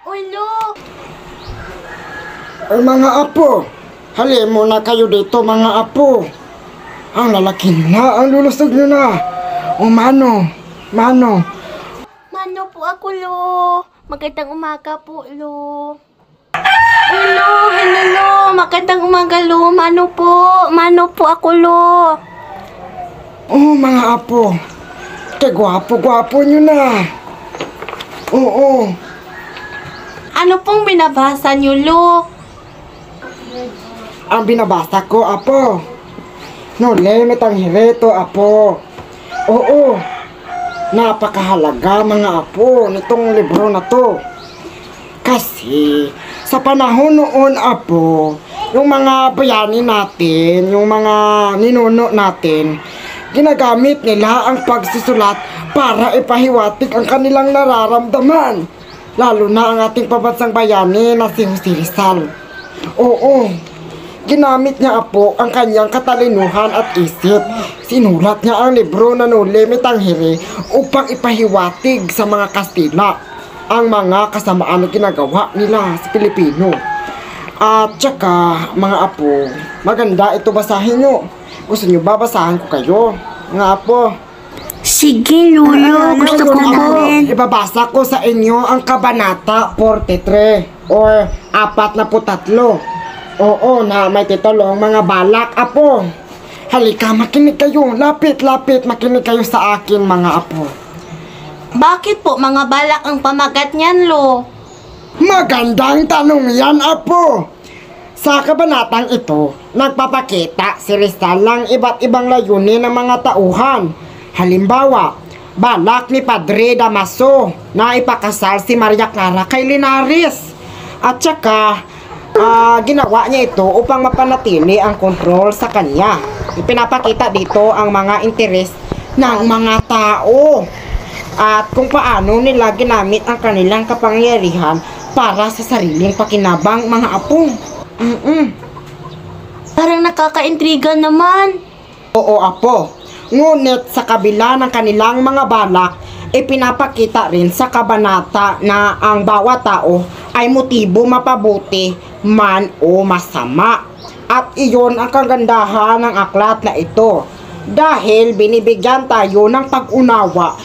Ulo! Ay mga apo, halimo na kayo dito mga apo. Ang lalaki na, ang lulusog nyo na. O mano. Mano po ako, Lo. Magandang umaga po, Lo. Ulo, hello, Lo. Magandang umaga, Lo. Mano po ako, Lo. Oh mga apo, kay gwapo-gwapo nyo na. Oo. Ano pong binabasa niyo, Lo? Ang binabasa ko, apo. No limit ang hireto, apo. Oo. Napakahalaga, mga apo, nitong libro na to. Kasi, sa panahon noon, apo, yung mga bayani natin, yung mga ninuno natin, ginagamit nila ang pagsusulat para ipahiwatig ang kanilang nararamdaman. Lalo na ang ating pabansang bayani na si Jose Rizal. Oo, ginamit niya apo ang kanyang katalinuhan at isip. Sinulat niya ang libro na No Limit ang Hiri upang ipahiwatig sa mga Kastila ang mga kasamaan na ginagawa nila sa Pilipino. At saka, mga apo, maganda ito basahin nyo. Gusto nyo ba basahin ko kayo? Mga apo. Sige, Lolo. Gusto ko po. Ibabasa ko sa inyo ang Kabanata 43 or 43. Oo, na may titulong mga balak, apo. Halika, makinig kayo. Lapit, makinig kayo sa akin, mga apo. Bakit po mga balak ang pamagat niyan, Lo? Magandang tanong yan, apo. Sa kabanatang ito, nagpapakita si Rizal ng iba't ibang layunin ng mga tauhan. Halimbawa, balak ni Padre Damaso na ipakasal si Maria Clara kay Linares. At saka, ginawa niya ito upang mapanatili ang kontrol sa kanya. Ipinapakita dito ang mga interes ng mga tao at kung paano nila ginamit ang kanilang kapangyarihan para sa sariling pakinabang, mga apo. Parang nakakaintriga naman. Oo, apo. Ngunit sa kabila ng kanilang mga balak, ipinapakita rin sa kabanata na ang bawat tao ay motibo mapabuti man o masama. At iyon ang kagandahan ng aklat na ito. Dahil binibigyan tayo ng pag-unawa